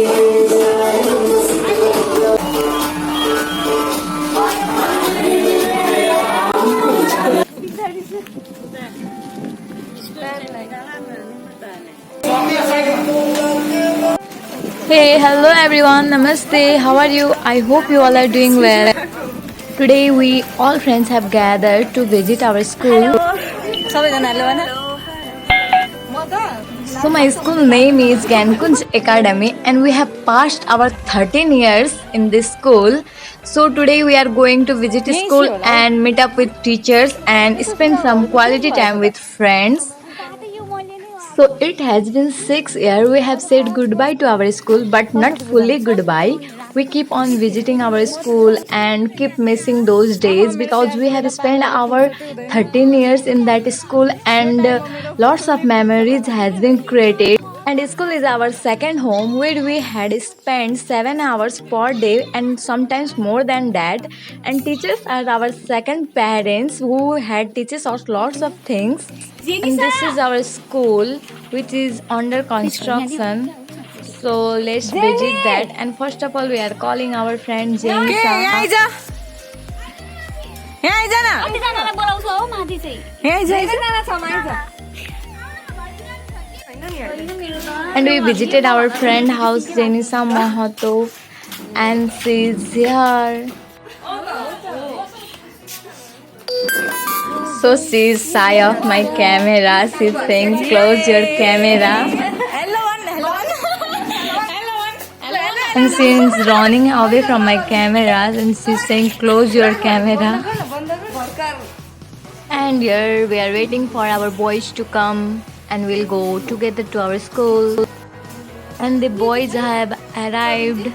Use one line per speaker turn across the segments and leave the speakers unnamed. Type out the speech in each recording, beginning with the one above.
Hey, hello everyone, namaste. How are you? I hope you all are doing well. Today we all friends have gathered to visit our school. So my school name is Gankunj Academy and we have passed our 13 years in this school. So today we are going to visit school and meet up with teachers and spend some quality time with friends. So it has been 6 years we have said goodbye to our school, but not fully goodbye. We keep on visiting our school and keep missing those days because we have spent our 13 years in that school and lots of memories has been created. And school is our second home where we had spent 7 hours per day and sometimes more than that. And teachers are our second parents who had teaches us lots of things. And this is our school which is under construction. So let's visit that. And first of all we are calling our friend Jenisa. And we visited our friend house Jenisa Mahato and she's here. So she's shy of my camera. She's saying close your camera. And she's running away from my cameras and she's saying close your camera. And here we are waiting for our boys to come and we'll go together to our school. And the boys have arrived.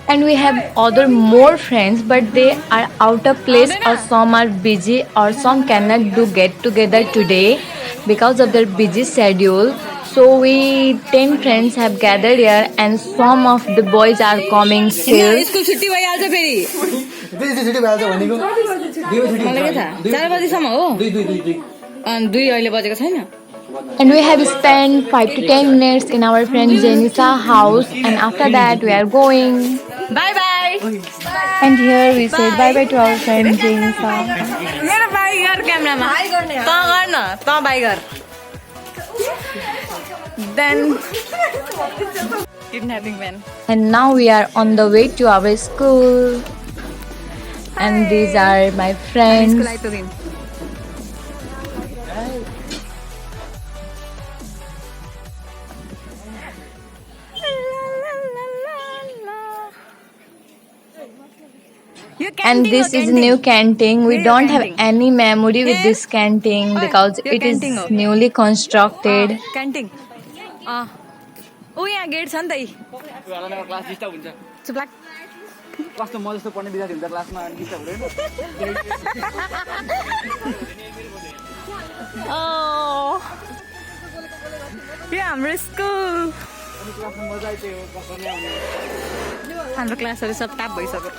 And we have other more friends but they are out of place or some are busy or some cannot do get together today because of their busy schedule. So we 10 friends have gathered here and some of the boys are coming still. And we have spent 5 to 10 minutes in our friend Jenisa house and after that we are going. Bye bye. And here we said bye bye to our friend Jenisa. Then kidnapping man. And now we are on the way to our school. And these are my friends. And this is new canteen. We don't have any memory with this canteen because it is newly constructed. Canteen. Oh yeah, gates on the. कस्तो म जस्तो पढ्ने विद्यार्थी हुन्छ क्लासमा अनि disturb हुँदैन ओ यो हाम्रो स्कुल क्लासमा मजा आइथ्यो कसले आउने हाम्रो क्लासहरु सब टाप भइसक्यो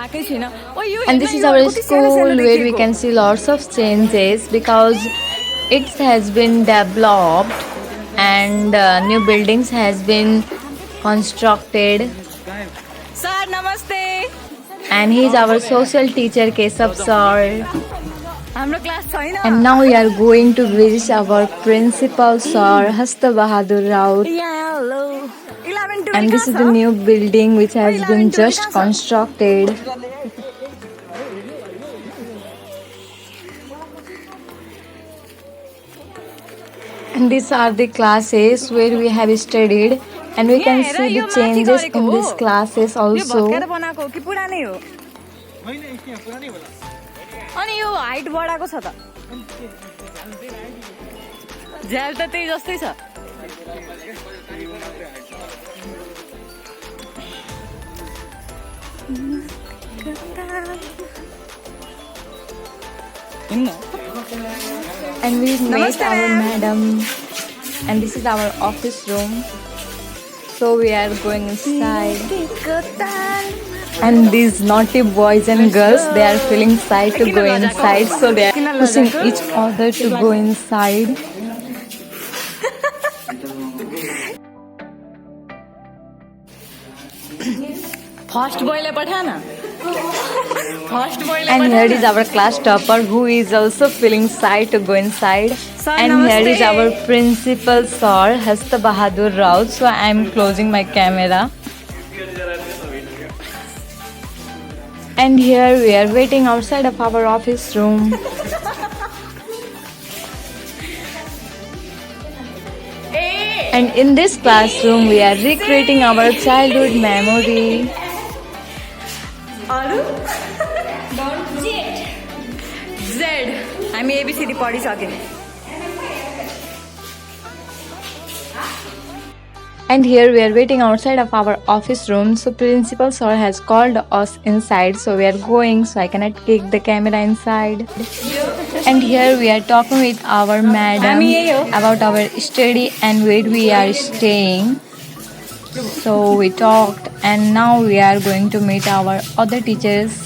आकै छैन And this is our school where we can see lots of changes because it has been developed and new buildings has been constructed. Sir, namaste. And he is our social teacher Keshav sir. And now we are going to visit our principal sir Hasta Bahadur Raut. Yeah, hello. And this is the new building which has been just constructed. And these are the classes where we have studied and we can see the changes in these classes also. अनि यो height बढाको छ त झ्याल त त्यही जस्तै छ And we met our madam and this is our office room, so we are going inside. And these naughty boys and girls, they are feeling shy to go inside, so they are pushing each other to go inside.
First बोयले पठाना first बोयले
And here is our class topper who is also feeling shy to go inside.
Sir,
And here is
namaste.
our principal sir, Hasta Bahadur Raut. So I am closing my camera. And here we are waiting outside of our office room. And in this classroom we are recreating our childhood memory.
अरु Z हामी ABCD पढिसक्यौँ
And here we are waiting outside of our office room. So principal sir has called us inside. So we are going. So I cannot take the camera inside. And here we are talking with our madam about our study and where we are staying. So we talked and now we are going to meet our other teachers.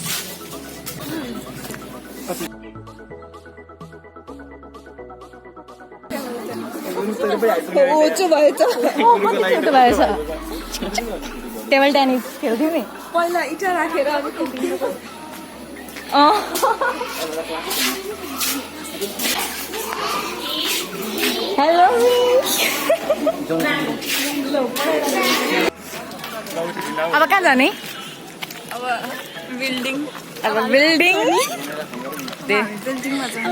छोटो भएछ
table tennis खेल्थ्यौँ नि
पहिला इटा राखेर अब
hello
अब कहाँ जाने
अब बिल्डिङ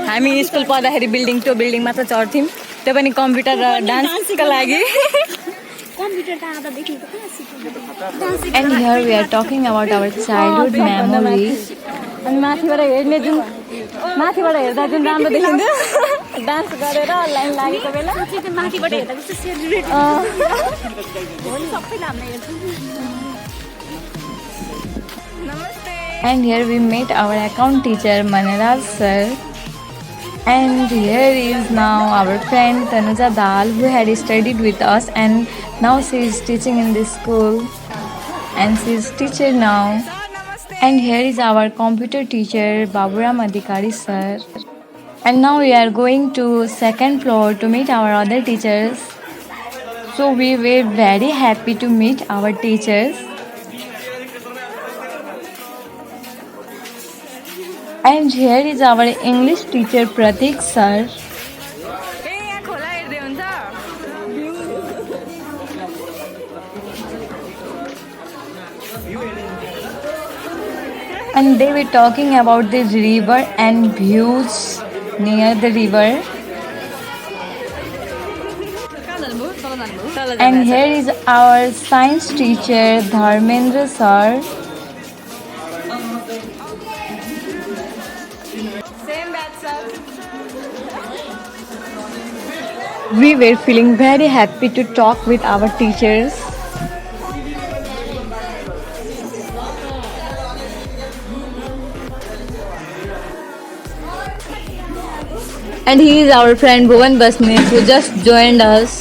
हामी स्कुल पढ्दाखेरि बिल्डिङ टु बिल्डिङ मात्र चढ्थ्यौँ त्यो पनि कम्प्युटर र डान्सको लागि
And here we are talking about our childhood memories.
अनि माथिबाट हेर्ने जुन माथिबाट हेर्दा जुन राम्रो देखिन्थ्यो डान्स गरेर लाइन लागेको बेला माथिबाट हेर्दा कस्तो सेलिब्रेट सबैले हामीलाई हेर्छ नमस्ते
And here we met our account teacher Maniraj sir. And here is now our friend Tanuja Dal who had studied with us and now she is teaching in this school and she is teacher now. And here is our computer teacher Baburam Adhikari sir. And now we are going to second floor to meet our other teachers. So we were very happy to meet our teachers. And here is our English teacher Pratik sir.
यहाँ खोला हेर्दै हुन्छ
And they were talking about the river and views near the river. And here is our science teacher Dharmendra sir.
Same batch sir
We were feeling very happy to talk with our teachers. And he is our friend Bhuvan Basne who just joined us.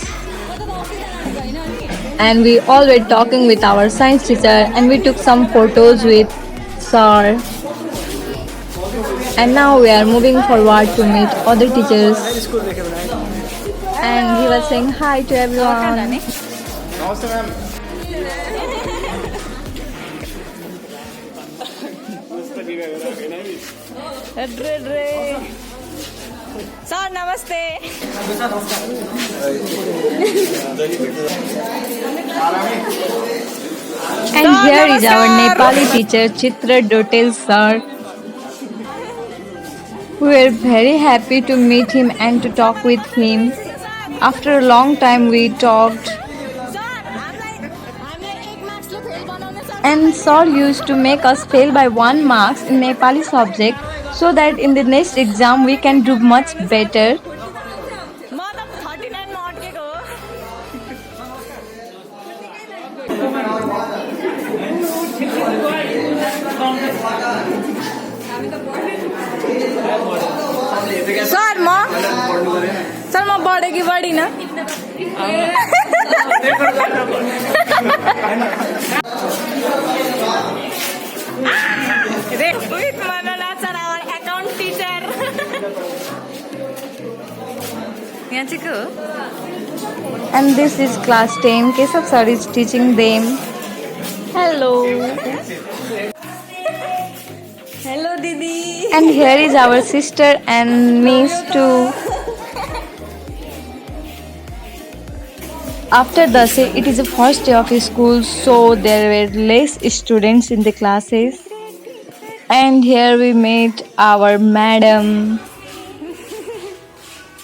And we all were talking with our science teacher and we took some photos with sir. And now we are moving forward to meet other teachers. And he was saying hi to everyone.
Sir नमस्ते
And here is our Nepali teacher Chitra Dotel sir. We were very happy to meet him and to talk with him. After a long time we talked. And sir used to make us fail by 1 marks in Nepali subject so that in the next exam we can do much better.
म त 39 मा अड्केको हो sir म बढे कि बढिन With Manala sir, our account teacher. यहाँ चाहिँ के हो?
And this is class 10. Kesav sir is teaching them. Hello.
Hello Didi.
And here is our sister and niece too. After Dasai, it is the first day of school, so there were less students in the classes. And here we met our madam.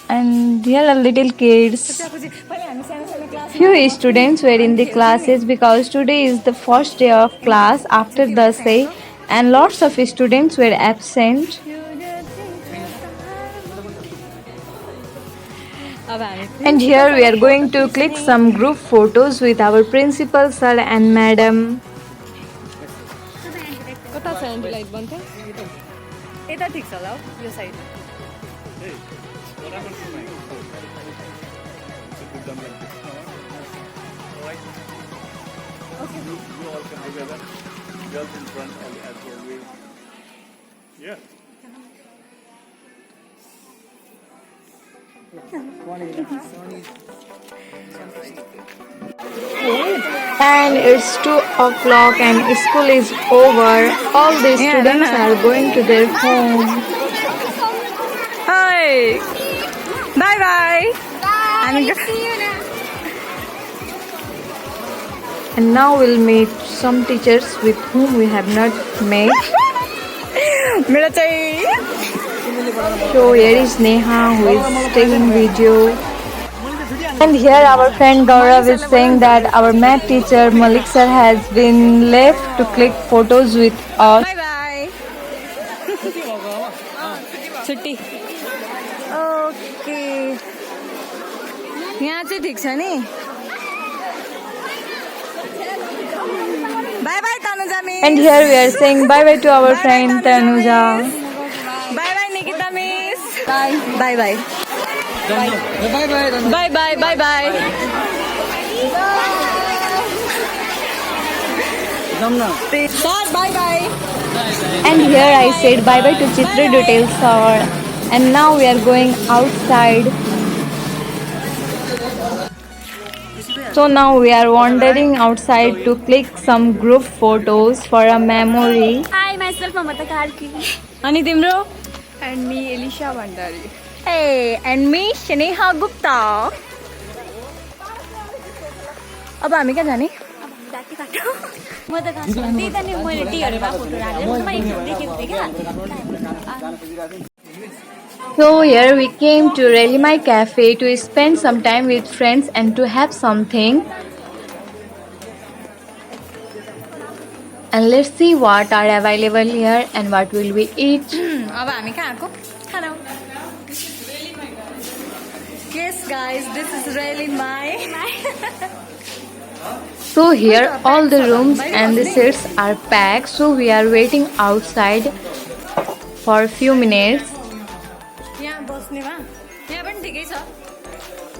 And here are little kids. Few students were in the classes because today is the first day of class after Dasai, and lots of students were absent. And here we are going to click some group photos with our principal sir and madam.
कता छ anti light बन्द यता ठिक छ होला हौ यो side
And it's 2 o'clock and school is over. All the students are going to their home.
Hi. Bye bye.
And now we'll meet some teachers with whom we have not met.
मेरो चाहिँ
So here is Neha who is taking video. And here our friend Gaurav is saying that our math teacher Malik sir has been left to click photos with us.
Bye bye. छुट्टी okay यहाँ चाहिँ ठिक छ नि bye bye Tanuja miss
And here we are saying bye bye to our friend Tanuja.
Bye bye Nikita miss bye bye bye bye bye bye bye sir bye bye
And here I said bye bye to Chitra Detail sir. And now we are going outside. So now we are wandering outside to click some group photos for a memory.
Hi, myself Mamata Karki.
अनि तिम्रो
And me, Elisha Bandari.
Hey, and me, Shaneha Gupta. अब हामी कहाँ जाने
जाति काटो म त घाँस त्यही त नि मैले टीहरुमा फोटो राखेर म एकजना देखेको थिएँ क्या
So here we came to Relimai Cafe to spend some time with friends and to have something. And let's see what are available here and what will we eat.
अब हामी कहाँ आएको खाना Yes guys, this is really my
So here all the rooms and the seats are packed, so we are waiting outside for a few minutes.
यहाँ बस्नेमा यहाँ पनि ठिकै छ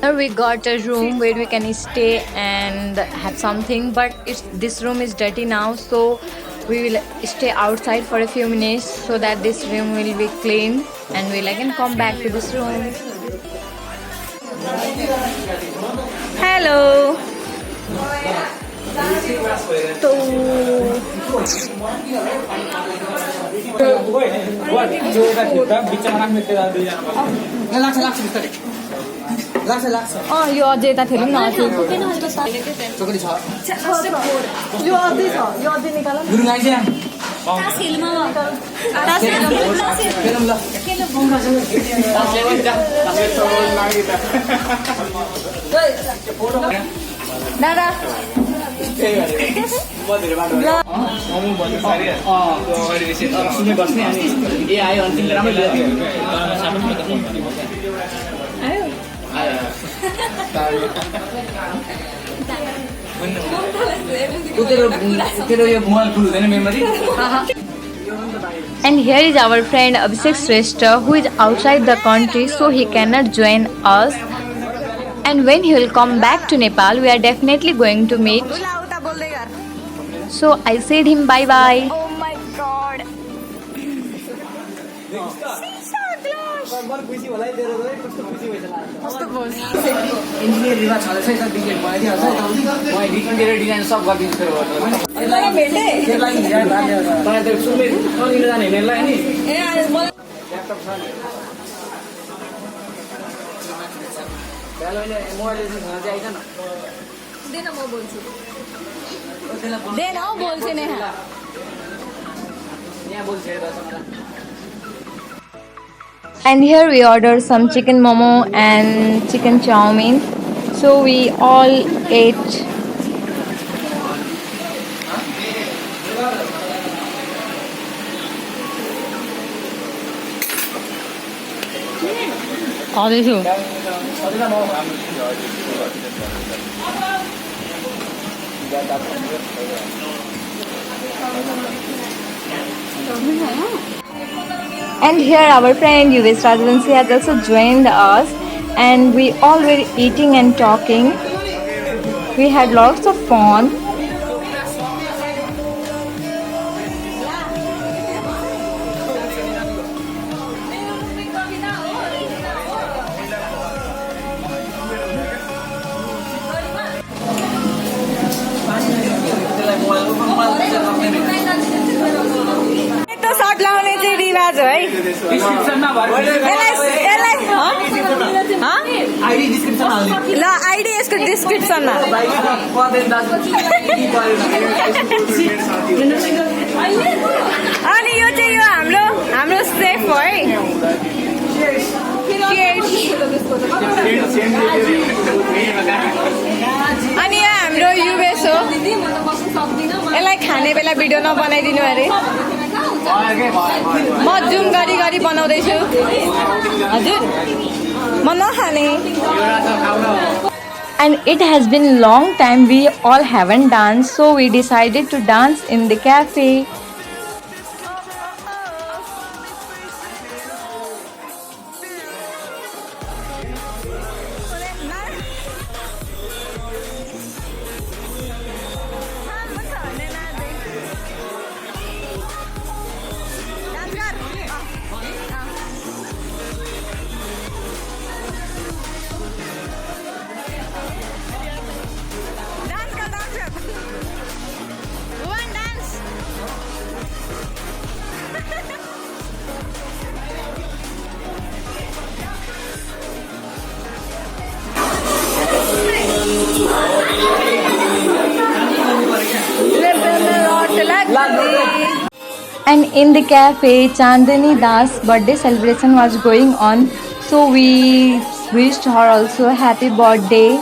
Here we got a room where we can stay and have something, but this room is dirty now, so we will stay outside for a few minutes so that this room will be clean and we'll again come back to this room.
Hello यो अझै यता ठेलौँ न अझै यो अझै छ यो अझै निकाल दादा
And here is our friend Abhishek Shrestha, who is outside the country, so he cannot join us. And when he will come back to Nepal, we are definitely going to meet. So I said him bye bye.
Oh my
इन्जिनियरिङमा छँदैछ यता degree भइदिइहाल्छ म interior design सब गरिदिन्छु फेरि त्यसलाई तपाईँ त्यो सुन्दै सजिलो जाने हेर्नेलाई नि ल्यापटप छ नि मोबाइल चाहिँ आइज न
देन हो बोल्छु नि
यहाँ बोल्छ
And here we ordered some chicken momo and chicken chow mein. So we all ate.
खाँदैछु
And here our friend Yuvesh Rajvanshi has also joined us, and we all were eating and talking. We had lots of fun.
Shirt लाउने चाहिँ रिवाज हो है ल ID यसको डिस्क्रिप्सनमा अनि यो चाहिँ यो हाम्रो सेफ हो है अनि यहाँ हाम्रो युएस हो यसलाई खाने बेला भिडियो नबनाइदिनु अरे म जुम गरी गरी बनाउँदैछु हजुर म नखाने
And it has been long time we all haven't danced, so we decided to dance in the cafe. And in the cafe, Chandani Das' birthday celebration was going on, so we wished her also a happy birthday.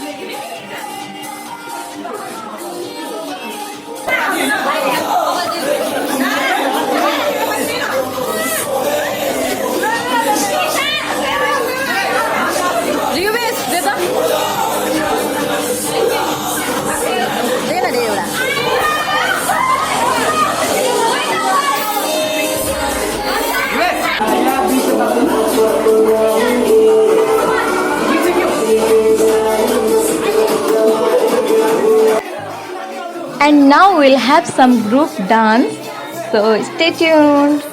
And now we'll have some group dance, so stay tuned.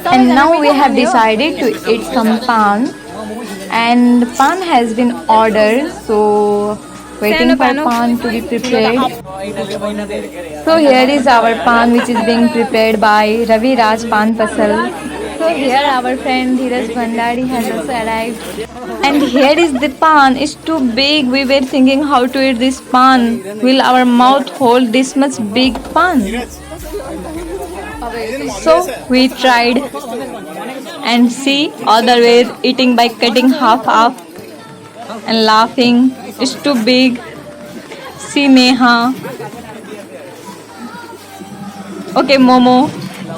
And now we have decided to eat some pan. And pan has been ordered, so waiting for pan to be prepared. So here is our pan which is being prepared by Ravi Raj Pan Pasal. So here our friend Dheeraj Bhandari has also arrived. And here is the pan. It's too big. We were thinking how to eat this pan. Will our mouth hold this much big pan? So we tried. And see, other way eating by cutting half and laughing. It's too big. See Neha. Okay, Momo.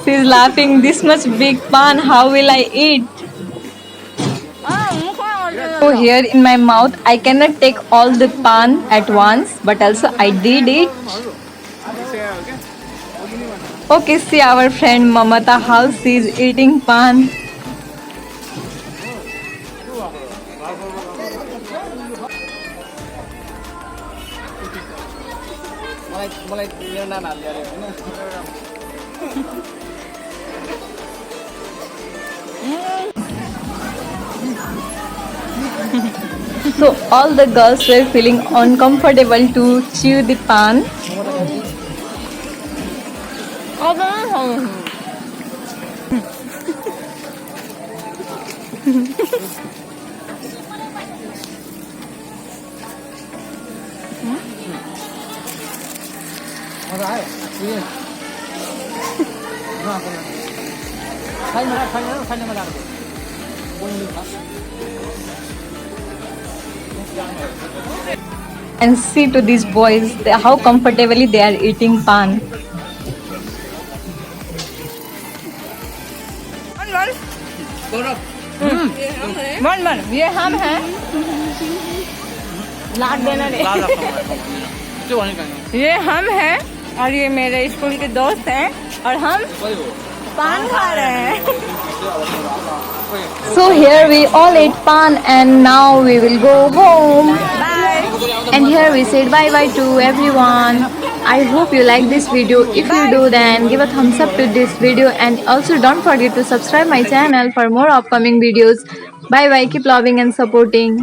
She's laughing. This much big pan. How will I eat? So here in my mouth, I cannot take all the pan at once, but also I did it. Okay, see our friend Mamata how she is eating pan.
मलाई मेरो नाम हाल्यो अरे हैन
So all the girls were feeling uncomfortable to chew the pan.
मजा आयो छैन मजा आयो
And see to these boys how comfortably they are eating pan.
मन ये हम हैं लाड देना रे ये हम हैं और ये मेरे स्कूल के दोस्त हैं और हम पान खा रहे हैं
So here we all ate pan and now we will go home.
Bye
And here we said bye bye to everyone. I hope you like this video. If you do, then give a thumbs up to this video and also don't forget to subscribe my channel for more upcoming videos. Bye bye, keep loving and supporting.